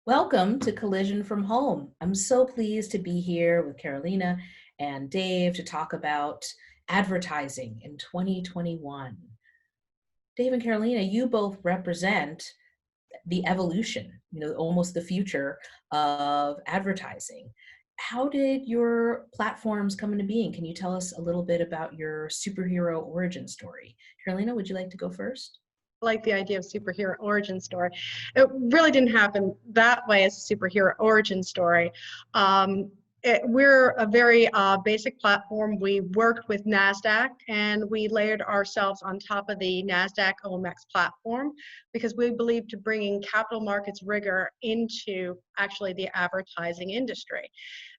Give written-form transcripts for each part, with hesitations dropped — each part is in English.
Welcome to Collision from Home. I'm so pleased to be here with Carolina and Dave to talk about advertising in 2021. Dave and Carolina, you both represent the evolution, almost the future of advertising. How did your platforms come into being? Can you tell us a little bit about your superhero origin story? Carolina, would you like to go first? Like the idea of superhero origin story. It really didn't happen that way as a superhero origin story. We're a very basic platform. We worked with NASDAQ and we layered ourselves on top of the NASDAQ OMX platform because we believe to bringing capital markets rigor into actually the advertising industry.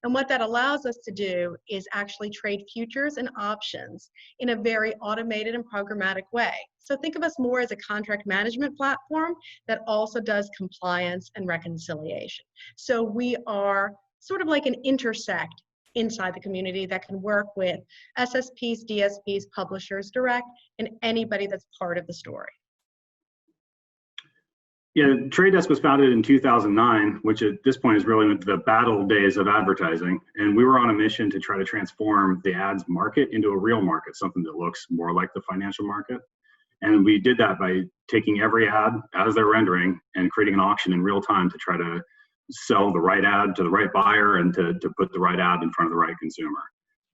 And what that allows us to do is actually trade futures and options in a very automated and programmatic way. So think of us more as a contract management platform that also does compliance and reconciliation. So we are sort of like an intersect inside the community that can work with SSPs, DSPs, publishers direct, and anybody that's part of the story. Yeah, TradeUs was founded in 2009, which at this point is really the battle days of advertising. And we were on a mission to try to transform the ads market into a real market, something that looks more like the financial market. And we did that by taking every ad as they're rendering and creating an auction in real time to try to sell the right ad to the right buyer and to put the right ad in front of the right consumer.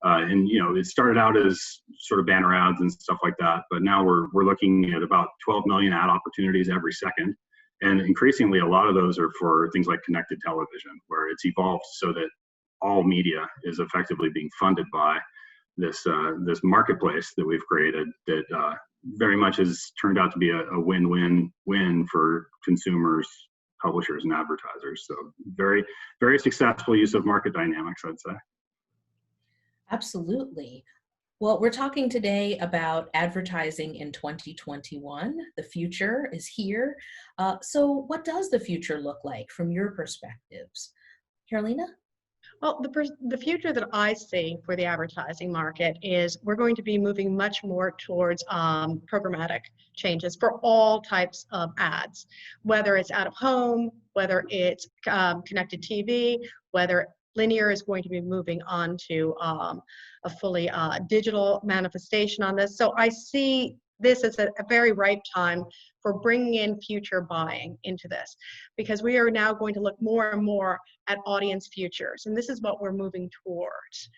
It started out as sort of banner ads and stuff like that, but now we're looking at about 12 million ad opportunities every second. And increasingly, a lot of those are for things like connected television, where it's evolved so that all media is effectively being funded by this marketplace that we've created that very much has turned out to be a win-win-win for consumers, publishers, and advertisers. So very, very successful use of market dynamics, I'd say. Absolutely. Well, we're talking today about advertising in 2021. The future is here. So what does the future look like from your perspectives? Carolina? Well, the future that I see for the advertising market is we're going to be moving much more towards programmatic changes for all types of ads, whether it's out of home, whether it's connected TV, whether linear is going to be moving on to a fully digital manifestation on this. So I see this as a very ripe time for bringing in future buying into this, because we are now going to look more and more at audience futures, and this is what we're moving towards.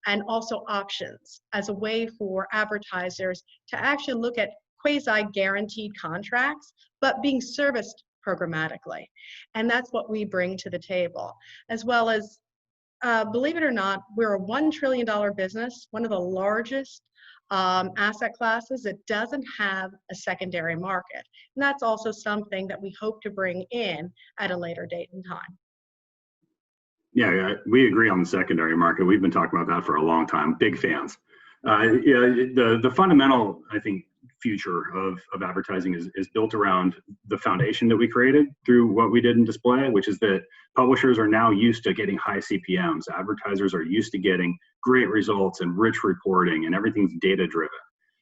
And also options as a way for advertisers to actually look at quasi-guaranteed contracts, but being serviced programmatically. And that's what we bring to the table, as well as believe it or not, we're a $1 trillion business, one of the largest asset classes that doesn't have a secondary market. And that's also something that we hope to bring in at a later date and time. Yeah, we agree on the secondary market. We've been talking about that for a long time. Big fans. The fundamental, I think, future of advertising is built around the foundation that we created through what we did in display, which is that publishers are now used to getting high CPMs. Advertisers are used to getting great results and rich reporting, and everything's data driven.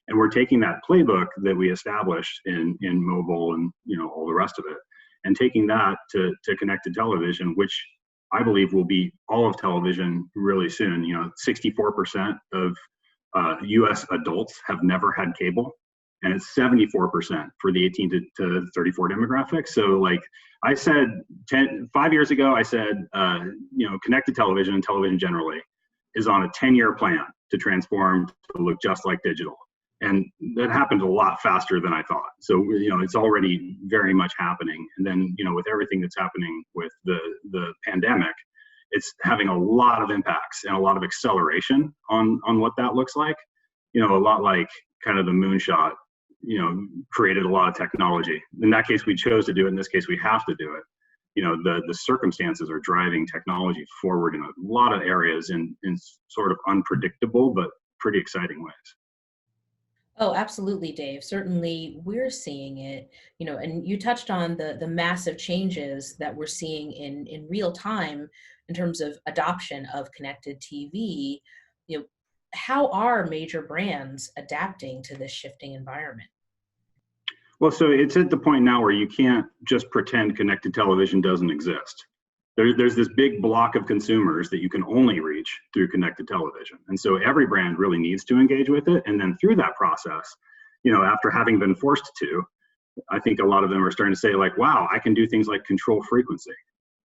And we're taking that playbook that we established in mobile and all the rest of it, and taking that to connected television, which I believe will be all of television really soon. 64% of US adults have never had cable, and it's 74% for the 18 to 34 demographic. So like I said 5 years ago, I said, connected television and television generally is on a 10-year plan to transform to look just like digital. And that happened a lot faster than I thought. So, it's already very much happening. And then, with everything that's happening with the pandemic, it's having a lot of impacts and a lot of acceleration on what that looks like. A lot like kind of the moonshot, created a lot of technology. In that case, we chose to do it. In this case, we have to do it. The circumstances are driving technology forward in a lot of areas in sort of unpredictable, but pretty exciting ways. Oh, absolutely, Dave. Certainly, we're seeing it, and you touched on the massive changes that we're seeing in real time in terms of adoption of connected TV. How are major brands adapting to this shifting environment? Well, so it's at the point now where you can't just pretend connected television doesn't exist. There's this big block of consumers that you can only reach through connected television. And so every brand really needs to engage with it. And then through that process, after having been forced to, I think a lot of them are starting to say like, wow, I can do things like control frequency,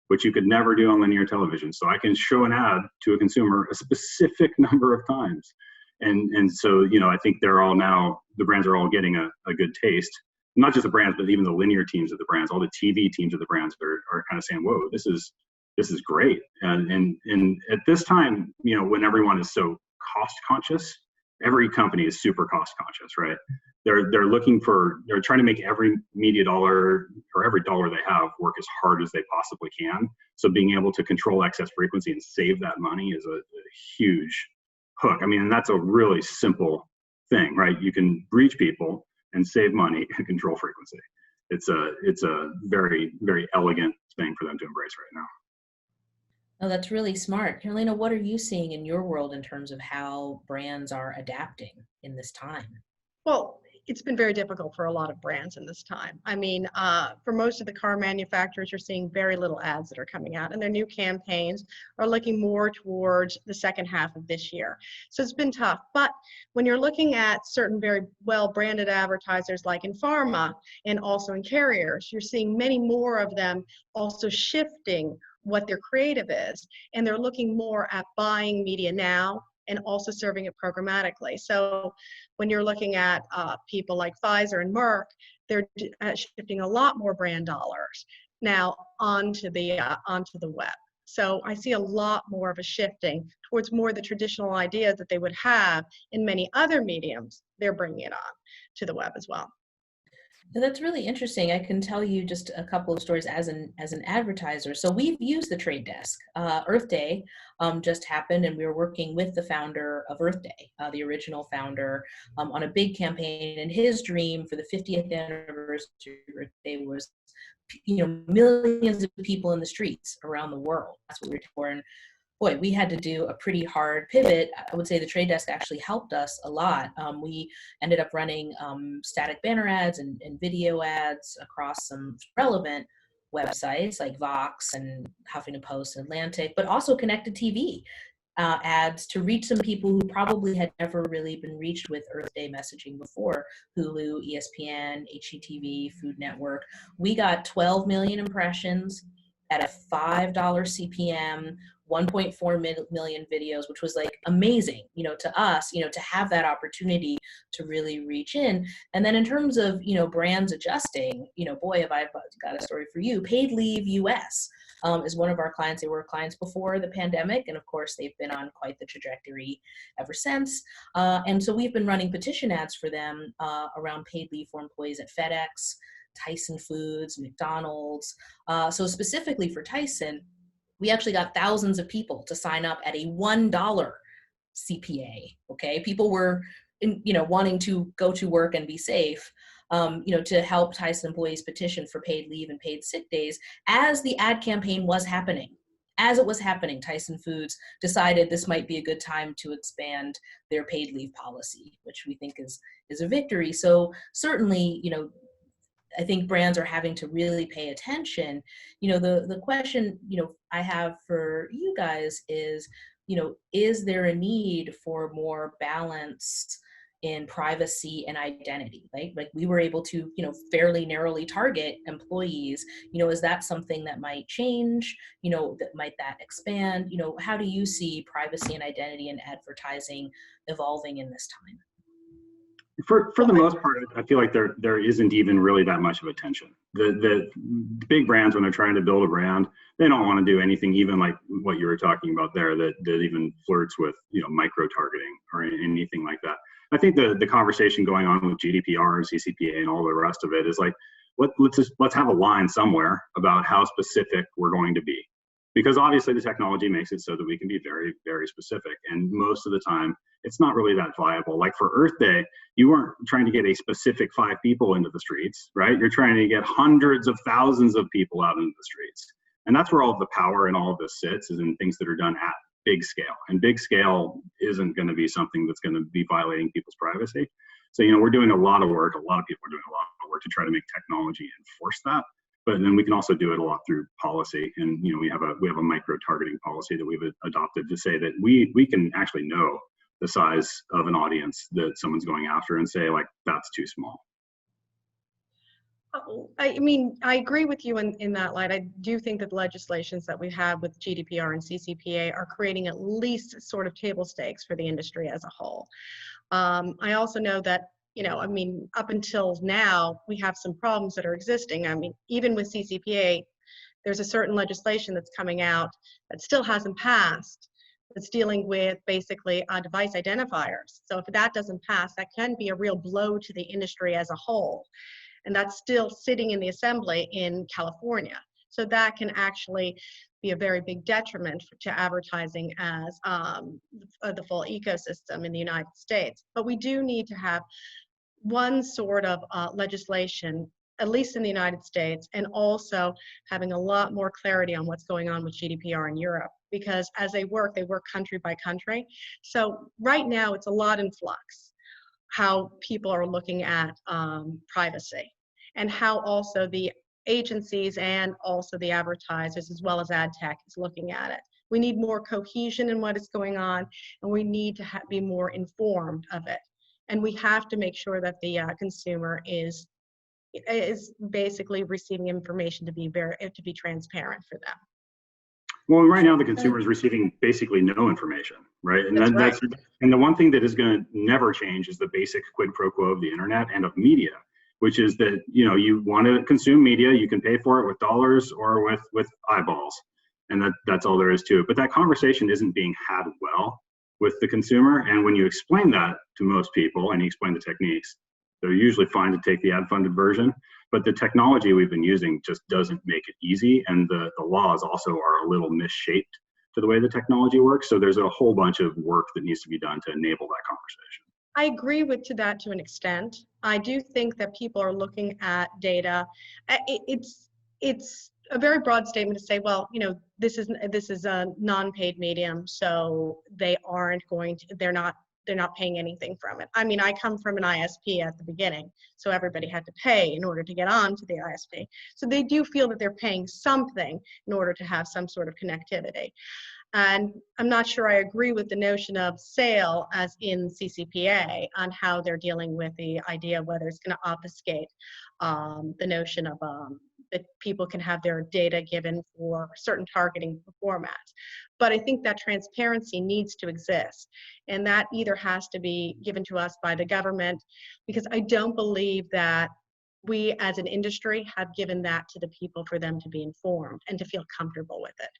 which you could never do on linear television. So I can show an ad to a consumer a specific number of times. And so, I think the brands are all getting a good taste. Not just the brands, but even the linear teams of the brands, all the TV teams of the brands are kind of saying, whoa, this is great. And at this time, when everyone is so cost conscious, every company is super cost conscious, right? They're trying to make every media dollar or every dollar they have work as hard as they possibly can. So being able to control excess frequency and save that money is a huge hook. I mean, and that's a really simple thing, right? You can reach people and save money and control frequency. It's a very, very elegant thing for them to embrace right now. Oh, that's really smart. Carolina, what are you seeing in your world in terms of how brands are adapting in this time? Well, it's been very difficult for a lot of brands in this time. I mean, for most of the car manufacturers, you're seeing very little ads that are coming out, and their new campaigns are looking more towards the second half of this year. So it's been tough. But when you're looking at certain very well-branded advertisers like in pharma and also in carriers, you're seeing many more of them also shifting what their creative is, and they're looking more at buying media now and also serving it programmatically. So when you're looking at people like Pfizer and Merck, they're shifting a lot more brand dollars now onto the web. So I see a lot more of a shifting towards more of the traditional ideas that they would have in many other mediums. They're bringing it on to the web as well. That's really interesting. I can tell you just a couple of stories as an advertiser. So we've used the Trade Desk. Earth Day just happened, and we were working with the founder of Earth Day, the original founder, on a big campaign. And his dream for the 50th anniversary of Earth Day was, millions of people in the streets around the world. That's what we were for. And boy, we had to do a pretty hard pivot. I would say the Trade Desk actually helped us a lot. We ended up running static banner ads and video ads across some relevant websites like Vox and Huffington Post and Atlantic, but also connected TV ads to reach some people who probably had never really been reached with Earth Day messaging before. Hulu, ESPN, HGTV, Food Network. We got 12 million impressions at a $5 CPM, 1.4 million videos, which was like amazing, to us, to have that opportunity to really reach in. And then in terms of, brands adjusting, boy, have I got a story for you. Paid Leave US is one of our clients. They were clients before the pandemic. And of course, they've been on quite the trajectory ever since. And so we've been running petition ads for them around paid leave for employees at FedEx, Tyson Foods, McDonald's. So specifically for Tyson, we actually got thousands of people to sign up at a $1 CPA. Okay, people were, wanting to go to work and be safe. To help Tyson employees petition for paid leave and paid sick days as the ad campaign was happening. As it was happening, Tyson Foods decided this might be a good time to expand their paid leave policy, which we think is a victory. So certainly, I think brands are having to really pay attention. The question, I have for you guys is, is there a need for more balance in privacy and identity? Like we were able to, fairly narrowly target employees. Is that something that might change? Might that expand? How do you see privacy and identity and advertising evolving in this time? For the most part, I feel like there isn't even really that much of a tension. The big brands, when they're trying to build a brand, they don't want to do anything even like what you were talking about there that even flirts with micro targeting or anything like that. I think the conversation going on with GDPR and CCPA and all the rest of it is like, let's have a line somewhere about how specific we're going to be. Because obviously the technology makes it so that we can be very, very specific. And most of the time, it's not really that viable. Like for Earth Day, you weren't trying to get a specific 5 people into the streets, right? You're trying to get hundreds of thousands of people out into the streets. And that's where all of the power and all of this sits, is in things that are done at big scale. And big scale isn't going to be something that's going to be violating people's privacy. So, we're doing a lot of work. A lot of people are doing a lot of work to try to make technology enforce that. But then we can also do it a lot through policy. And, we have a micro targeting policy that we've adopted to say that we can actually know the size of an audience that someone's going after and say, like, that's too small. I mean, I agree with you in that light. I do think that the legislations that we have with GDPR and CCPA are creating at least sort of table stakes for the industry as a whole. I also know that, I mean, up until now, we have some problems that are existing. I mean, even with CCPA, there's a certain legislation that's coming out that still hasn't passed, that's dealing with basically device identifiers. So if that doesn't pass, that can be a real blow to the industry as a whole. And that's still sitting in the assembly in California. So that can actually be a very big detriment to advertising as the full ecosystem in the United States. But we do need to have one sort of legislation, at least in the United States, and also having a lot more clarity on what's going on with GDPR in Europe. Because as they work country by country. So right now it's a lot in flux, how people are looking at privacy, and how also the agencies and also the advertisers as well as ad tech is looking at it. We need more cohesion in what is going on, and we need to be more informed of it. And we have to make sure that the consumer is basically receiving information to be transparent for them. Well, right now the consumer is receiving basically no information, right? And that's and the one thing that is going to never change is the basic quid pro quo of the internet and of media, which is that you want to consume media, you can pay for it with dollars or with eyeballs, and that's all there is to it. But that conversation isn't being had well with the consumer, and when you explain that to most people and you explain the techniques, they're usually fine to take the ad-funded version. But the technology we've been using just doesn't make it easy, and the laws also are a little misshaped to the way the technology works. So there's a whole bunch of work that needs to be done to enable that conversation. I agree to that to an extent. I do think that people are looking at data. It's a very broad statement to say, well, this is a non-paid medium, so they're not paying anything from it. I mean, I come from an ISP at the beginning, so everybody had to pay in order to get on to the ISP. So they do feel that they're paying something in order to have some sort of connectivity. And I'm not sure I agree with the notion of sale as in CCPA on how they're dealing with the idea of whether it's going to obfuscate the notion of that people can have their data given for certain targeting formats. But I think that transparency needs to exist, and that either has to be given to us by the government, because I don't believe that we as an industry have given that to the people for them to be informed and to feel comfortable with it.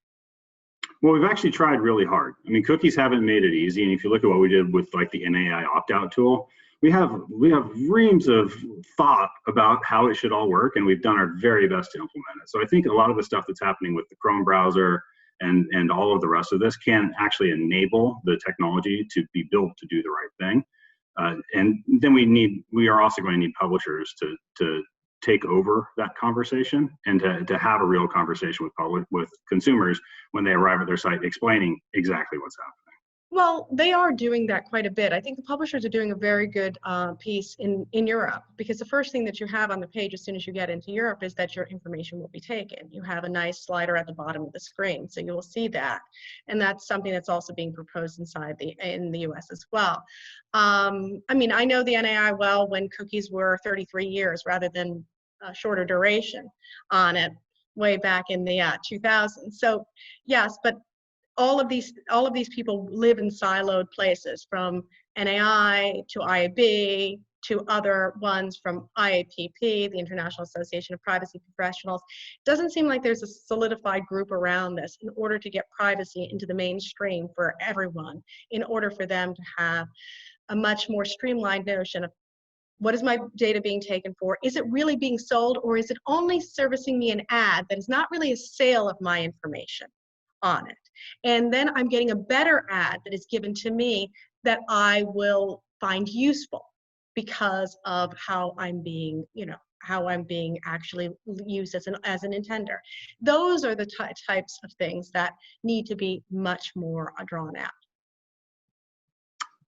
Well, we've actually tried really hard. I mean, cookies haven't made it easy, and if you look at what we did with like the NAI opt-out tool, we have reams of thought about how it should all work, and we've done our very best to implement it. So I think a lot of the stuff that's happening with the Chrome browser and all of the rest of this can actually enable the technology to be built to do the right thing. And then we are also going to need publishers to take over that conversation and to have a real conversation with consumers when they arrive at their site, explaining exactly what's happening. Well, they are doing that quite a bit. I think the publishers are doing a very good piece in Europe, because the first thing that you have on the page as soon as you get into Europe is that your information will be taken. You have a nice slider at the bottom of the screen, so you will see that. And that's something that's also being proposed in the US as well. I mean, I know the NAI well when cookies were 33 years rather than a shorter duration on it way back in the 2000s. So yes, but all of these people live in siloed places, from NAI to IAB to other ones, from IAPP, the International Association of Privacy Professionals. It doesn't seem like there's a solidified group around this in order to get privacy into the mainstream for everyone, in order for them to have a much more streamlined notion of what is my data being taken for? Is it really being sold, or is it only servicing me an ad that is not really a sale of my information on it? And then I'm getting a better ad that is given to me that I will find useful because of how I'm being, how I'm being actually used as an intender. Those are the types of things that need to be much more drawn out.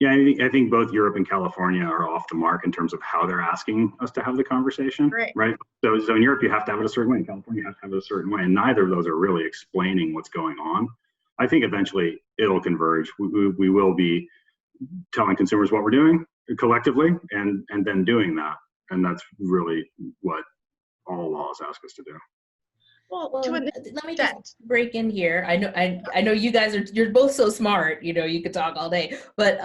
Yeah, I think both Europe and California are off the mark in terms of how they're asking us to have the conversation, Great. right? So in Europe, you have to have it a certain way. In California, you have to have it a certain way. And neither of those are really explaining what's going on. I think eventually it'll converge. We will be telling consumers what we're doing collectively and then doing that. And that's really what all laws ask us to do. Well, Well, to an let me extent. just break in here. I know you guys you're both so smart, you could talk all day, but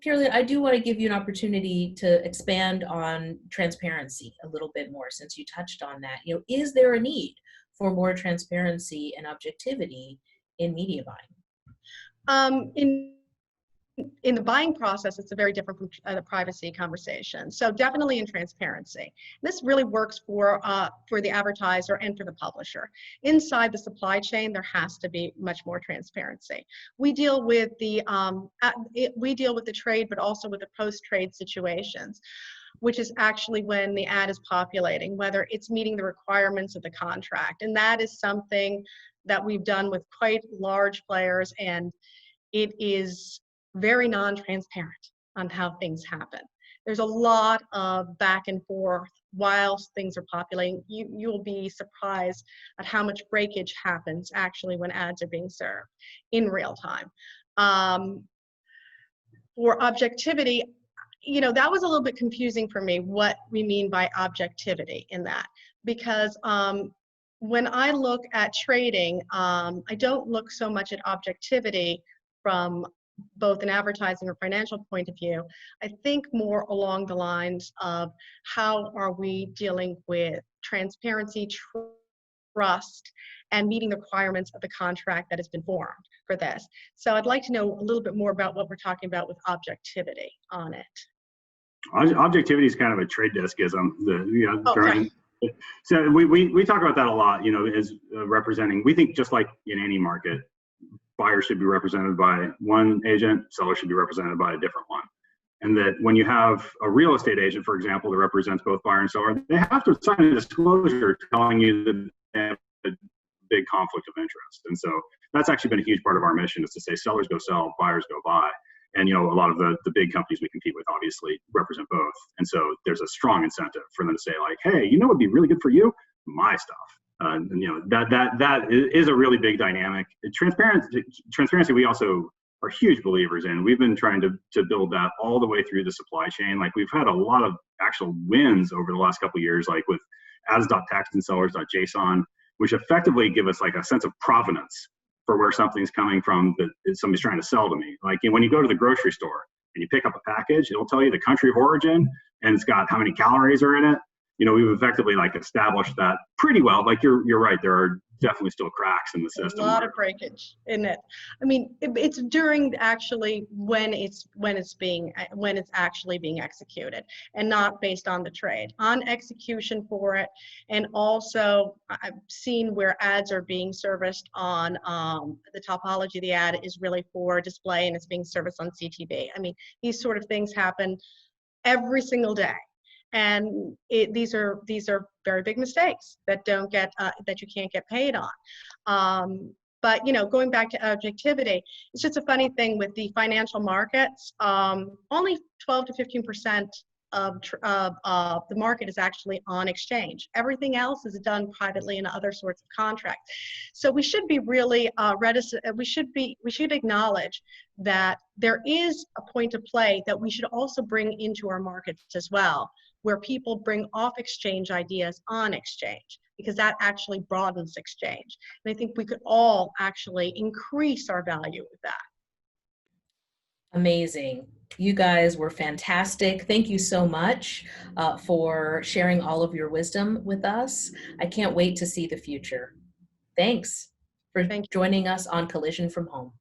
Carolina, I do want to give you an opportunity to expand on transparency a little bit more, since you touched on that. Is there a need for more transparency and objectivity in media buying? In the buying process, it's a very different from the privacy conversation. So definitely in transparency. This really works for the advertiser and for the publisher. Inside the supply chain, there has to be much more transparency. We deal with the trade, but also with the post-trade situations, which is actually when the ad is populating, whether it's meeting the requirements of the contract. And that is something that we've done with quite large players, and it is very non-transparent on how things happen. There's a lot of back and forth whilst things are populating. You'll be surprised at how much breakage happens actually when ads are being served in real time. For objectivity, that was a little bit confusing for me, what we mean by objectivity in that, because when I look at trading, I don't look so much at objectivity from both an advertising or financial point of view. I think more along the lines of how are we dealing with transparency, trust, and meeting the requirements of the contract that has been formed for this. So I'd like to know a little bit more about what we're talking about with objectivity on it. Objectivity is kind of a trade desk-ism. Okay. So we talk about that a lot, as representing, we think just like in any market, buyers should be represented by one agent, sellers should be represented by a different one. And that when you have a real estate agent, for example, that represents both buyer and seller, they have to sign a disclosure telling you that they have a big conflict of interest. And so that's actually been a huge part of our mission, is to say sellers go sell, buyers go buy. And a lot of the big companies we compete with obviously represent both. And so there's a strong incentive for them to say, like, hey, what would be really good for you? My stuff. That is a really big dynamic. Transparency, we also are huge believers in. We've been trying to build that all the way through the supply chain. Like, we've had a lot of actual wins over the last couple of years, like with ads.txt and sellers.json, which effectively give us like a sense of provenance for where something's coming from that somebody's trying to sell to me. Like, when you go to the grocery store and you pick up a package, it'll tell you the country of origin, and it's got how many calories are in it. We've effectively established that pretty well. Like, you're right, there are definitely still cracks in the system. A lot of breakage in it. I mean, it's during actually when it's actually being executed, and not based on the trade, on execution for it. And also I've seen where ads are being serviced on the topology of the ad is really for display, and it's being serviced on CTV. I mean, these sort of things happen every single day. And these are very big mistakes that don't get that you can't get paid on. But going back to objectivity, it's just a funny thing with the financial markets. Only 12 to 15% of the market is actually on exchange. Everything else is done privately in other sorts of contracts. So we should be really reticent. We should acknowledge that there is a point of play that we should also bring into our markets as well, where people bring off exchange ideas on exchange, because that actually broadens exchange. And I think we could all actually increase our value with that. Amazing. You guys were fantastic. Thank you so much for sharing all of your wisdom with us. I can't wait to see the future. Thanks for joining us on Collision from Home.